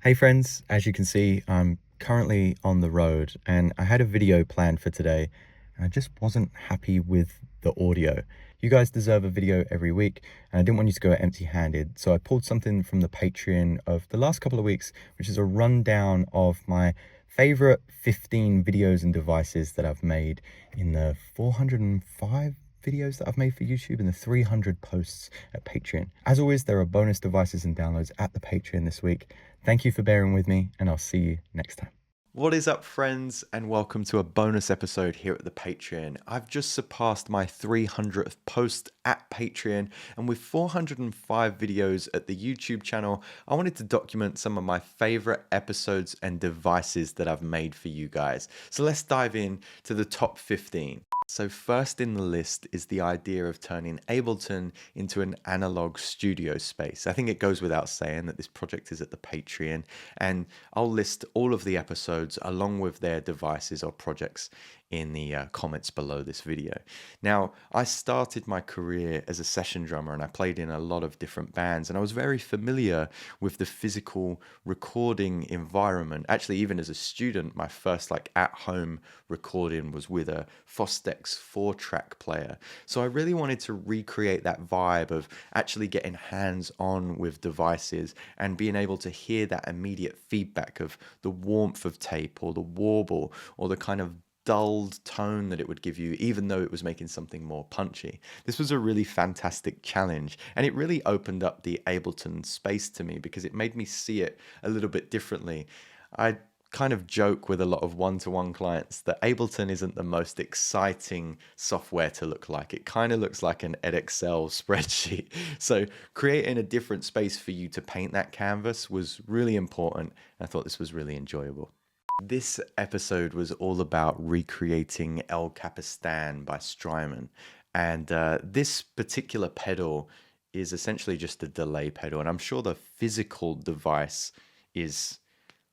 Hey friends, as you can see, I'm currently on the road and I had a video planned for today and I just wasn't happy with the audio. You guys deserve a video every week and I didn't want you to go empty-handed, so I pulled something from the Patreon of the last couple of weeks, which is a rundown of my favorite 15 videos and devices that I've made in the 405 videos that I've made for YouTube and the 300 posts at Patreon. As always, there are bonus devices and downloads at the Patreon this week. Thank you for bearing with me, and I'll see you next time. What is up, friends, and welcome to a bonus episode here at the Patreon. I've just surpassed my 300th post at Patreon, and with 405 videos at the YouTube channel, I wanted to document some of my favorite episodes and devices that I've made for you guys. So let's dive in to the top 15. So first in the list is the idea of turning Ableton into an analog studio space. I think it goes without saying that this project is at the Patreon, and I'll list all of the episodes along with their devices or projects in the comments below this video. Now, I started my career as a session drummer and I played in a lot of different bands, and I was very familiar with the physical recording environment. Actually, even as a student, my first at-home recording was with a Fostex 4-track player. So I really wanted to recreate that vibe of actually getting hands-on with devices and being able to hear that immediate feedback of the warmth of tape or the warble or the kind of dulled tone that it would give you, even though it was making something more punchy. This was a really fantastic challenge, and it really opened up the Ableton space to me because it made me see it a little bit differently. I kind of joke with a lot of one-to-one clients that Ableton isn't the most exciting software to look like. It kind of looks like an Excel spreadsheet. So creating a different space for you to paint that canvas was really important. I thought this was really enjoyable. This episode was all about recreating El Capistan by Strymon, and this particular pedal is essentially just a delay pedal, and I'm sure the physical device is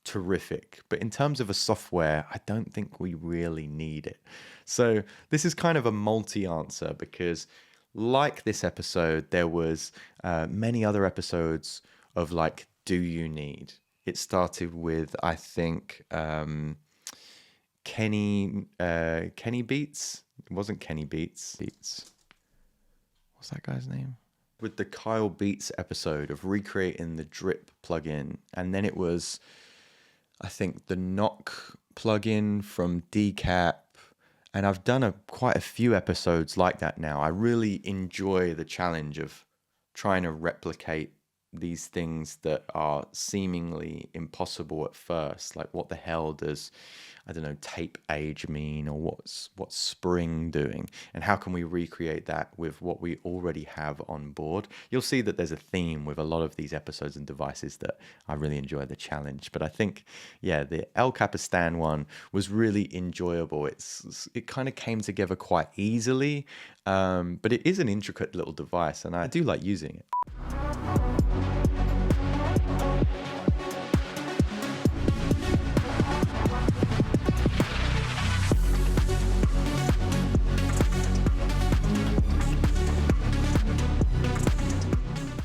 terrific, but in terms of a software, I don't think we really need it. So this is kind of a multi-answer because, like this episode, there was many other episodes of do you need? It started with, I think, Kenny Beats. It wasn't Kenny Beats. What's that guy's name? With the Kyle Beats episode of recreating the drip plugin, and then it was, I think, the knock plugin from Decap. And I've done quite a few episodes like that now. I really enjoy the challenge of trying to replicate these things that are seemingly impossible at first. Like, what the hell does, I don't know, tape age mean, or what's spring doing, and how can we recreate that with what we already have on board? You'll see that there's a theme with a lot of these episodes and devices that I really enjoy the challenge. But I think, yeah, the El Capistan one was really enjoyable. It kind of came together quite easily, but it is an intricate little device, and I do like using it.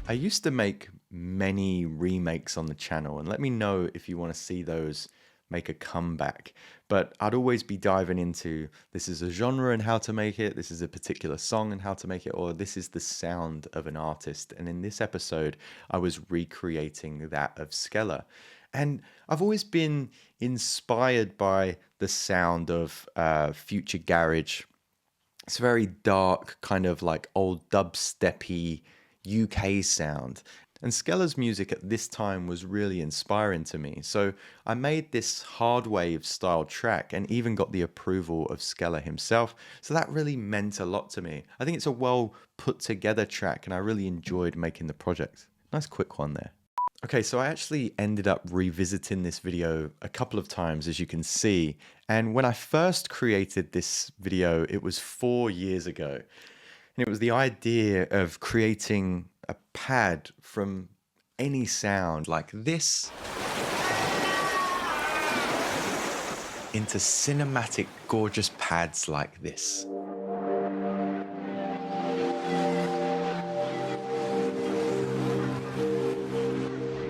I used to make many remakes on the channel, and let me know if you want to see those make a comeback. But I'd always be diving into, this is a genre and how to make it, this is a particular song and how to make it, or this is the sound of an artist. And in this episode, I was recreating that of Skella. And I've always been inspired by the sound of Future Garage. It's very dark, kind of like old dubsteppy UK sound. And Skella's music at this time was really inspiring to me. So I made this hard wave style track and even got the approval of Skella himself. So that really meant a lot to me. I think it's a well put together track and I really enjoyed making the project. Nice quick one there. Okay, so I actually ended up revisiting this video a couple of times, as you can see. And when I first created this video, it was 4 years ago. And it was the idea of creating a pad from any sound like this into cinematic, gorgeous pads like this.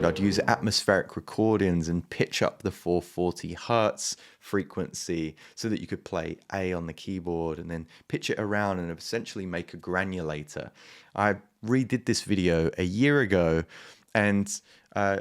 I'd use atmospheric recordings and pitch up the 440 hertz frequency so that you could play A on the keyboard and then pitch it around and essentially make a granulator. I redid this video a year ago and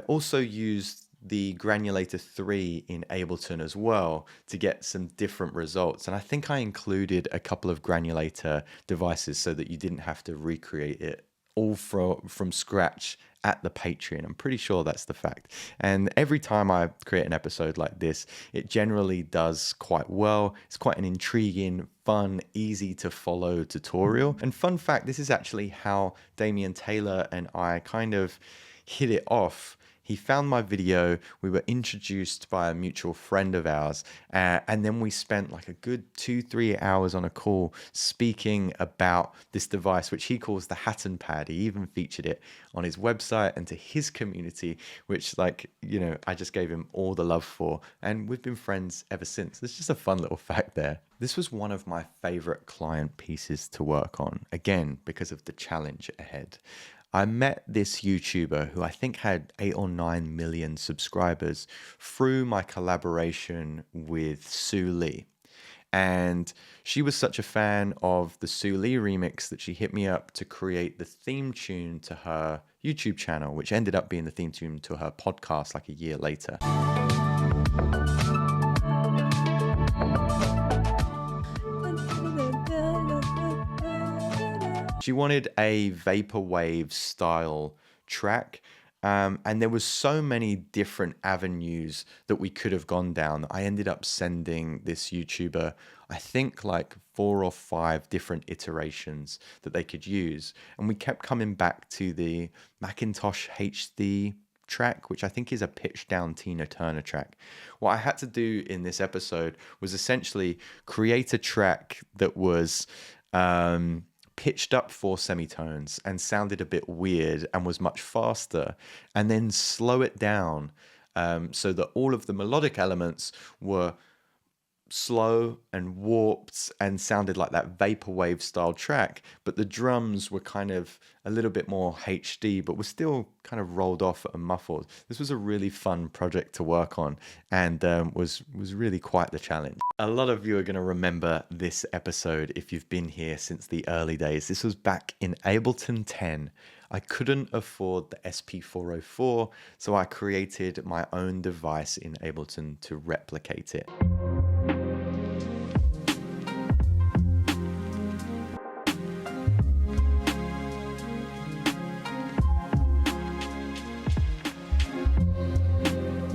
also used the Granulator 3 in Ableton as well to get some different results. And I think I included a couple of Granulator devices so that you didn't have to recreate it all from scratch at the Patreon. I'm pretty sure that's the fact. And every time I create an episode like this, it generally does quite well. It's quite an intriguing, fun, easy to follow tutorial. And fun fact, this is actually how Damian Taylor and I kind of hit it off. He found my video, we were introduced by a mutual friend of ours, and then we spent like a good 2-3 hours on a call speaking about this device, which he calls the Hatton Pad. He even featured it on his website and to his community, which, like, you know, I just gave him all the love for, and we've been friends ever since. There's just a fun little fact there. This was one of my favorite client pieces to work on, again, because of the challenge ahead. I met this YouTuber who I think had 8 or 9 million subscribers through my collaboration with Sue Lee. And she was such a fan of the Sue Lee remix that she hit me up to create the theme tune to her YouTube channel, which ended up being the theme tune to her podcast like a year later. She wanted a Vaporwave style track. And there was so many different avenues that we could have gone down. I ended up sending this YouTuber, I think, like 4 or 5 different iterations that they could use. And we kept coming back to the Macintosh HD track, which I think is a pitched down Tina Turner track. What I had to do in this episode was essentially create a track that was pitched up 4 semitones and sounded a bit weird and was much faster, and then slow it down so that all of the melodic elements were slow and warped and sounded like that Vaporwave style track, but the drums were kind of a little bit more HD, but were still kind of rolled off and muffled. This was a really fun project to work on, and was really quite the challenge. A lot of you are going to remember this episode if you've been here since the early days. This was back in Ableton 10. I couldn't afford the SP404, so I created my own device in Ableton to replicate it.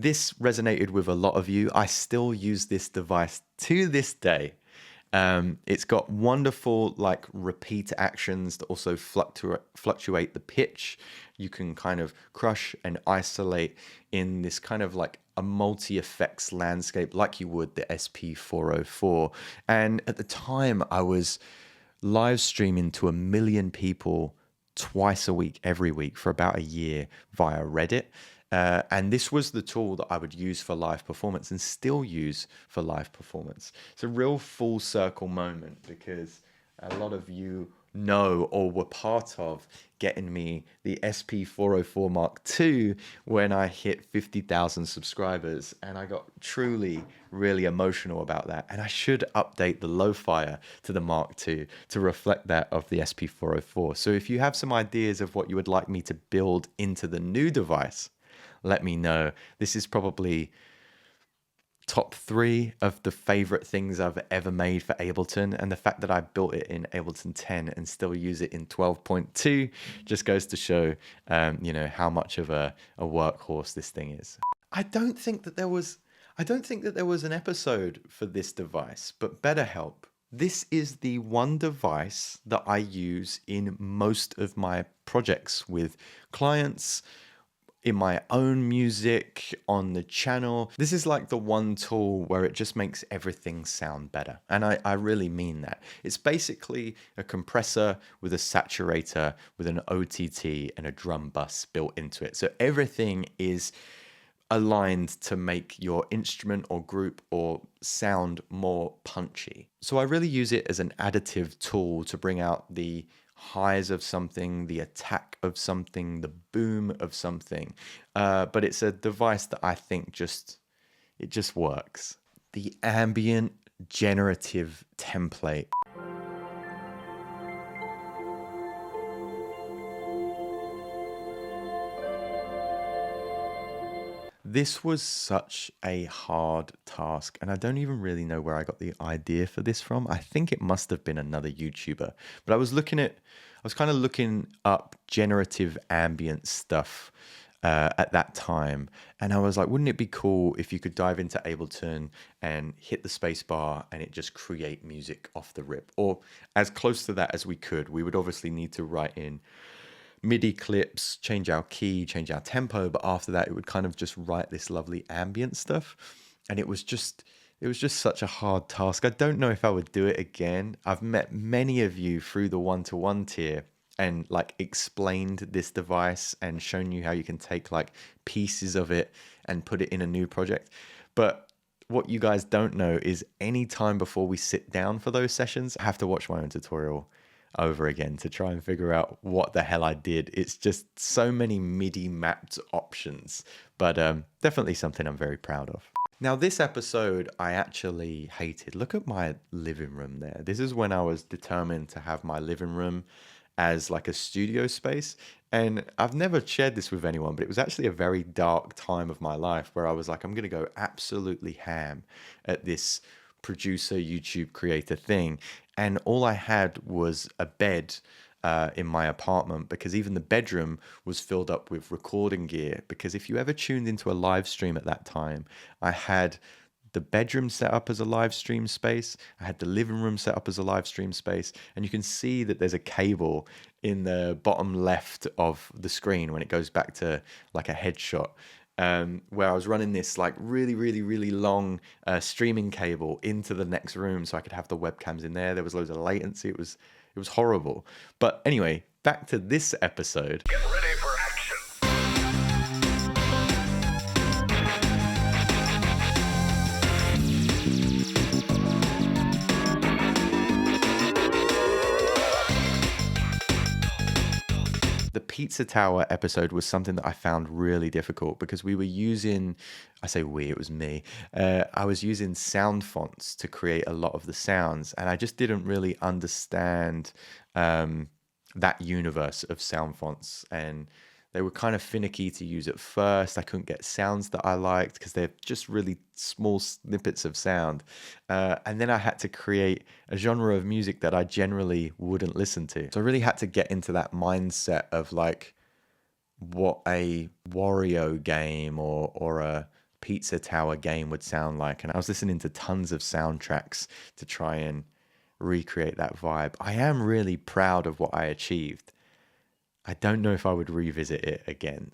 This resonated with a lot of you. I still use this device to this day. It's got wonderful like repeat actions that also fluctuate the pitch. You can kind of crush and isolate in this kind of like a multi-effects landscape like you would the SP404. And at the time I was live streaming to 1 million people twice a week, every week for about a year via Reddit. And this was the tool that I would use for live performance and still use for live performance. It's a real full circle moment because a lot of you know or were part of getting me the SP404 Mark II when I hit 50,000 subscribers, and I got truly really emotional about that. And I should update the Lo-Fi to the Mark II to reflect that of the SP404. So if you have some ideas of what you would like me to build into the new device, let me know. This is probably top 3 of the favorite things I've ever made for Ableton, and the fact that I built it in Ableton 10 and still use it in 12.2 just goes to show you know, how much of a workhorse this thing is. I don't think that there was an episode for this device, but BetterHelp. This is the one device that I use in most of my projects with clients, in my own music, on the channel. This is like the one tool where it just makes everything sound better. And I really mean that. It's basically a compressor with a saturator with an OTT and a drum bus built into it. So everything is aligned to make your instrument or group or sound more punchy. So I really use it as an additive tool to bring out the highs of something, the attack of something, the boom of something. But it's a device that I think it just works. The ambient generative template. This was such a hard task, and I don't even really know where I got the idea for this from. I think it must have been another YouTuber, but I was kind of looking up generative ambient stuff at that time, and I was like, wouldn't it be cool if you could dive into Ableton and hit the space bar and it just create music off the rip, or as close to that as we could. We would obviously need to write in MIDI clips, change our key, change our tempo, but after that it would kind of just write this lovely ambient stuff. And it was just such a hard task. I don't know if I would do it again. I've met many of you through the one-to-one tier and like explained this device and shown you how you can take like pieces of it and put it in a new project. But what you guys don't know is any time before we sit down for those sessions, I have to watch my own tutorial over again to try and figure out what the hell I did. It's just so many MIDI mapped options, but definitely something I'm very proud of. Now, this episode I actually hated. Look at my living room there. This is when I was determined to have my living room as like a studio space. And I've never shared this with anyone, but it was actually a very dark time of my life where I was like, I'm going to go absolutely ham at this producer, YouTube creator thing. And all I had was a bed in my apartment, because even the bedroom was filled up with recording gear. Because if you ever tuned into a live stream at that time, I had the bedroom set up as a live stream space. I had the living room set up as a live stream space. And you can see that there's a cable in the bottom left of the screen when it goes back to like a headshot. Where I was running this like really long streaming cable into the next room so I could have the webcams in there. There was loads of latency. It was horrible. But anyway, back to this episode. Get ready for action. The Pizza Tower episode was something that I found really difficult because we were using, I say we, it was me. I was using sound fonts to create a lot of the sounds, and I just didn't really understand that universe of sound fonts, and they were kind of finicky to use at first. I couldn't get sounds that I liked because they're just really small snippets of sound. And then I had to create a genre of music that I generally wouldn't listen to. So I really had to get into that mindset of like what a Wario game or a Pizza Tower game would sound like. And I was listening to tons of soundtracks to try and recreate that vibe. I am really proud of what I achieved. I don't know if I would revisit it again.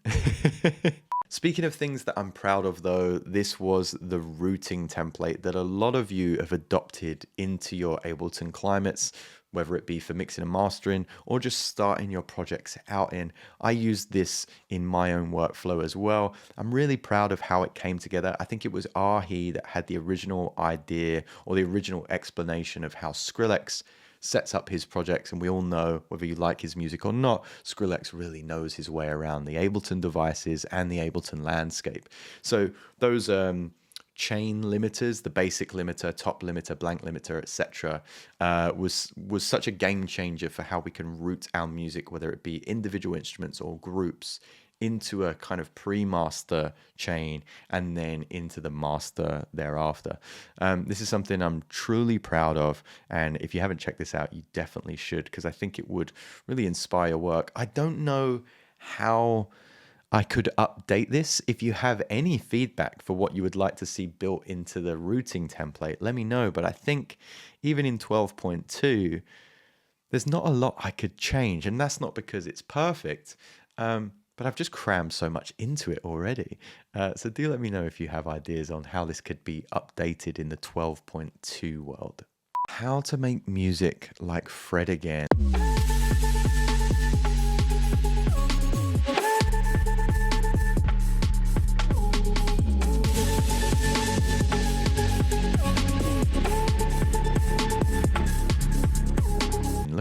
Speaking of things that I'm proud of though, this was the routing template that a lot of you have adopted into your Ableton climates, whether it be for mixing and mastering or just starting your projects out in. I used this in my own workflow as well. I'm really proud of how it came together. I think it was Ahi that had the original idea or the original explanation of how Skrillex sets up his projects, and we all know, whether you like his music or not, Skrillex really knows his way around the Ableton devices and the Ableton landscape. So those chain limiters, the basic limiter, top limiter, blank limiter, etc., was such a game changer for how we can route our music, whether it be individual instruments or groups, into a kind of pre-master chain and then into the master thereafter. This is something I'm truly proud of, and if you haven't checked this out, you definitely should, because I think it would really inspire work. I don't know how I could update this. If you have any feedback for what you would like to see built into the routing template, let me know. But I think even in 12.2, there's not a lot I could change, and that's not because it's perfect. But I've just crammed so much into it already. So do let me know if you have ideas on how this could be updated in the 12.2 world. How to make music like Fred again.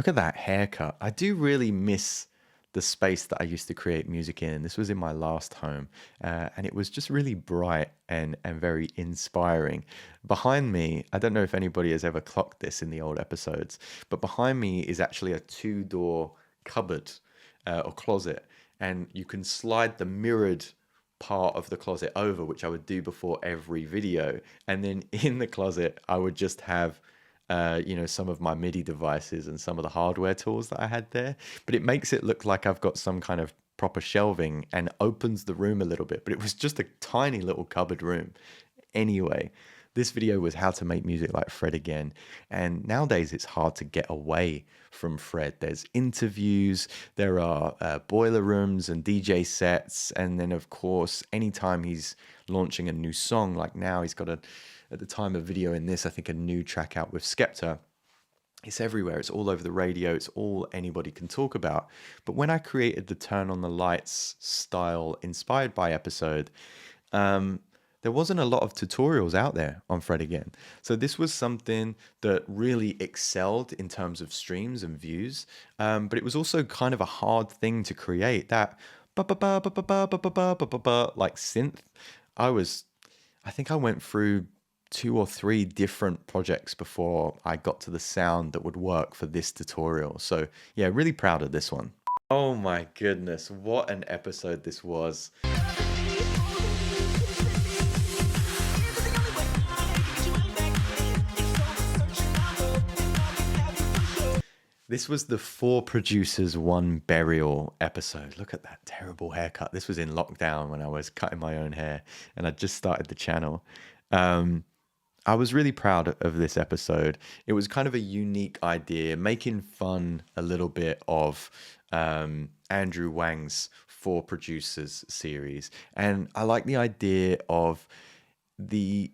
Look at that haircut. I do really miss the space that I used to create music in. This was in my last home, and it was just really bright and very inspiring. Behind me, I don't know if anybody has ever clocked this in the old episodes, but behind me is actually a two-door cupboard or closet, and you can slide the mirrored part of the closet over, which I would do before every video. And then in the closet, I would just have some of my MIDI devices and some of the hardware tools that I had there. But it makes it look like I've got some kind of proper shelving and opens the room a little bit. But it was just a tiny little cupboard room. Anyway, this video was how to make music like Fred again. And nowadays it's hard to get away from Fred. There's interviews, there are boiler rooms and DJ sets. And then of course, anytime he's launching a new song, like now he's got at the time of video in this, I think a new track out with Skepta. It's everywhere. It's all over the radio. It's all anybody can talk about. But when I created the Turn on the Lights style inspired by episode, there wasn't a lot of tutorials out there on Fred again. So this was something that really excelled in terms of streams and views. But it was also kind of a hard thing to create. That like synth. I think I went through 2 or 3 different projects before I got to the sound that would work for this tutorial. So yeah, really proud of this one. Oh my goodness, what an episode this was. This was the 4 producers, 1 burial episode. Look at that terrible haircut. This was in lockdown when I was cutting my own hair and I just started the channel. I was really proud of this episode. It was kind of a unique idea, making fun a little bit of Andrew Wang's 4 Producers series. And I like the idea of and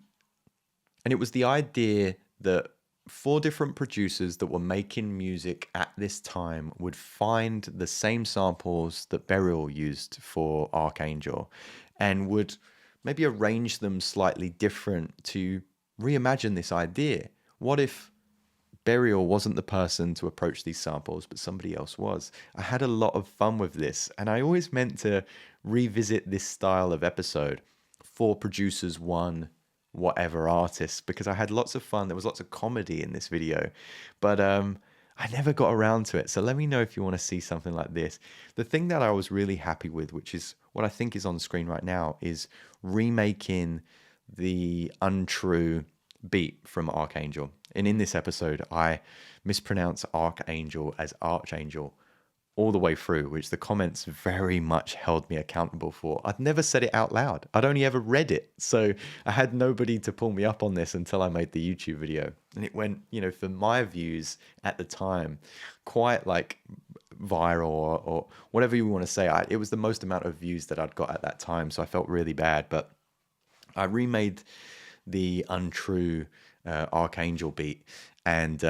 it was the idea that 4 different producers that were making music at this time would find the same samples that Burial used for Archangel and would maybe arrange them slightly different to reimagine this idea. What if Burial wasn't the person to approach these samples, but somebody else was? I had a lot of fun with this, and I always meant to revisit this style of episode, 4 producers, 1 whatever artist, because I had lots of fun. There was lots of comedy in this video, but I never got around to it. So let me know if you want to see something like this. The thing that I was really happy with, which is what I think is on screen right now, is remaking the untrue beat from Archangel. And in this episode, I mispronounce Archangel as Archangel all the way through, which the comments very much held me accountable for. I'd never said it out loud. I'd only ever read it. So I had nobody to pull me up on this until I made the YouTube video. And it went, for my views at the time, quite like viral or whatever you want to say. It was the most amount of views that I'd got at that time. So I felt really bad. But I remade the untrue Archangel beat. And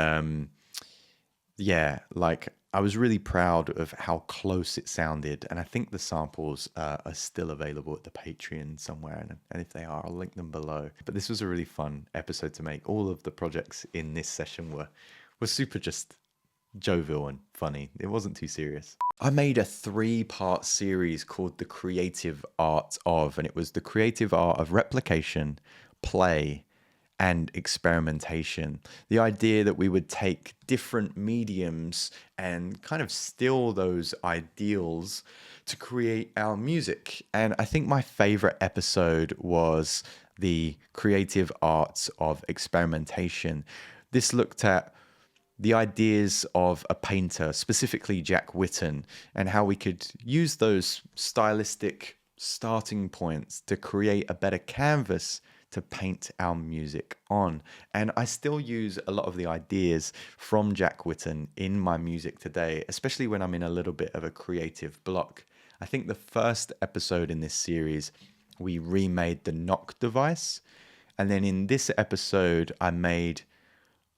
I was really proud of how close it sounded. And I think the samples are still available at the Patreon somewhere. And if they are, I'll link them below. But this was a really fun episode to make. All of the projects in this session were super just jovial and funny. It wasn't too serious. I made a 3-part series called The Creative Art of, and it was the creative art of replication, play, and experimentation. The idea that we would take different mediums and kind of steal those ideals to create our music. And I think my favorite episode was the creative arts of experimentation. This looked at the ideas of a painter, specifically Jack Whitten, and how we could use those stylistic starting points to create a better canvas to paint our music on. And I still use a lot of the ideas from Jack Whitten in my music today, especially when I'm in a little bit of a creative block. I think the first episode in this series, we remade the knock device. And then in this episode, I made,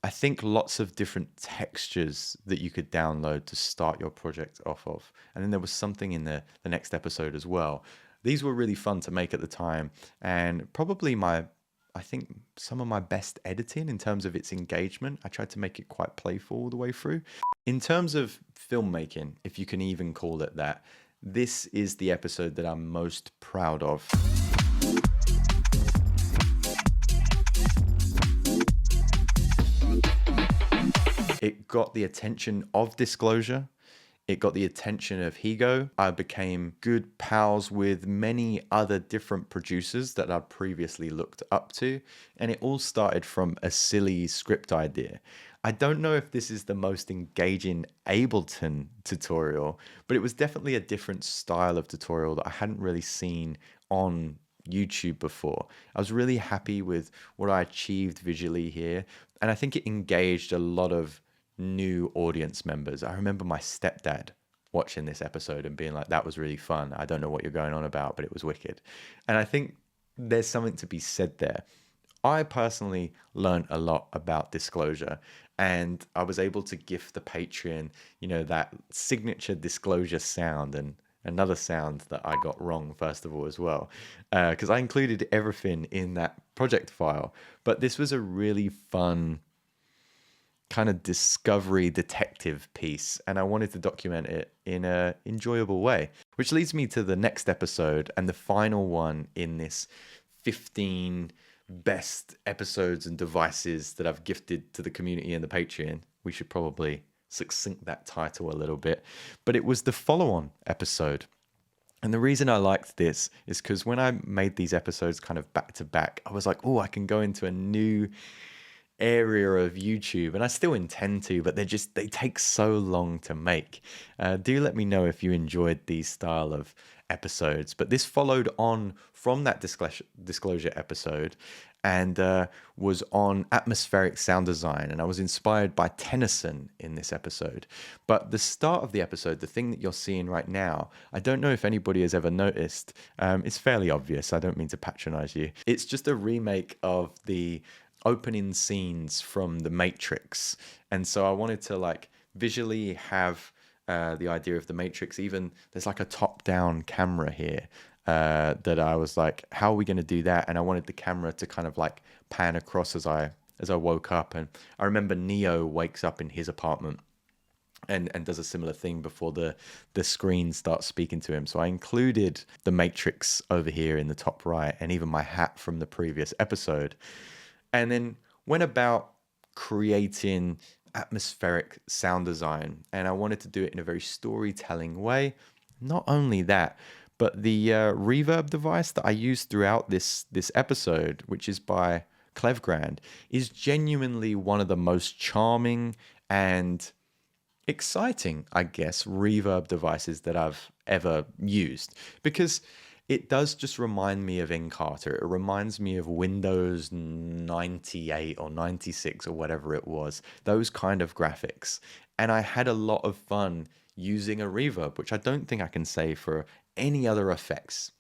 I think, lots of different textures that you could download to start your project off of. And then there was something in the next episode as well. These were really fun to make at the time, and probably my I think, some of my best editing in terms of its engagement. I tried to make it quite playful all the way through. In terms of filmmaking, if you can even call it that, this is the episode that I'm most proud of. It got the attention of Disclosure. It got the attention of Higo. I became good pals with many other different producers that I'd previously looked up to. And it all started from a silly script idea. I don't know if this is the most engaging Ableton tutorial, but it was definitely a different style of tutorial that I hadn't really seen on YouTube before. I was really happy with what I achieved visually here. And I think it engaged a lot of new audience members. I remember my stepdad watching this episode and being like, that was really fun. I don't know what you're going on about, but it was wicked. And I think there's something to be said there. I personally learned a lot about Disclosure, and I was able to gift the Patreon, that signature Disclosure sound, and another sound that I got wrong, first of all, as well, because I included everything in that project file. But this was a really fun kind of discovery detective piece, and I wanted to document it in a enjoyable way, which leads me to the next episode and the final one in this 15 best episodes and devices that I've gifted to the community and the Patreon. We should probably succinct that title a little bit, but it was the follow-on episode. And the reason I liked this is because when I made these episodes kind of back to back, I was like, oh, I can go into a new area of YouTube, and I still intend to, but they take so long to make. Do let me know if you enjoyed these style of episodes. But this followed on from that disclosure episode, and was on atmospheric sound design, and I was inspired by Tennyson in this episode. But the start of the episode, the thing that you're seeing right now, I don't know if anybody has ever noticed. It's fairly obvious. I don't mean to patronize you. It's just a remake of the opening scenes from The Matrix. And so I wanted to visually have the idea of The Matrix. Even there's a top-down camera here that I was like, how are we going to do that? And I wanted the camera to kind of pan across as I woke up. And I remember Neo wakes up in his apartment and does a similar thing before the screen starts speaking to him. So I included The Matrix over here in the top right, and even my hat from the previous episode. And then went about creating atmospheric sound design. And I wanted to do it in a very storytelling way. Not only that, but the reverb device that I used throughout this episode, which is by Clevgrand, is genuinely one of the most charming and exciting, I guess, reverb devices that I've ever used. Because it does just remind me of Encarta. It reminds me of Windows 98 or 96 or whatever it was. Those kind of graphics. And I had a lot of fun using a reverb, which I don't think I can say for any other effects.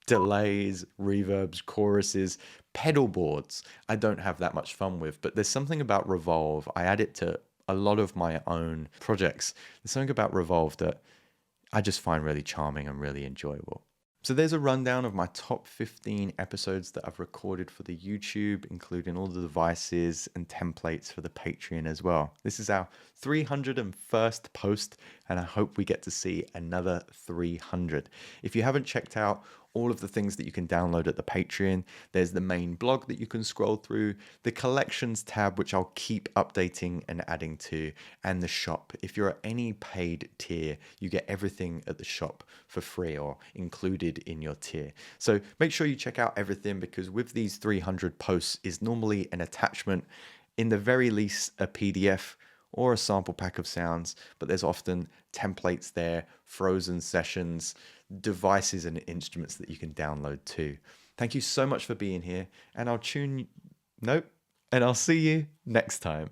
Delays, reverbs, choruses, pedal boards, I don't have that much fun with. But there's something about Revolve. I add it to a lot of my own projects. There's something about Revolve that I just find really charming and really enjoyable. So there's a rundown of my top 15 episodes that I've recorded for the YouTube, including all the devices and templates for the Patreon as well. This is our 301st post, and I hope we get to see another 300. If you haven't checked out all of the things that you can download at the Patreon, there's the main blog that you can scroll through, the collections tab, which I'll keep updating and adding to, and the shop. If you're at any paid tier, you get everything at the shop for free or included in your tier. So make sure you check out everything, because with these 300 posts is normally an attachment, in the very least a PDF or a sample pack of sounds, but there's often templates there, frozen sessions, devices and instruments that you can download too. Thank you so much for being here, and I'll see you next time.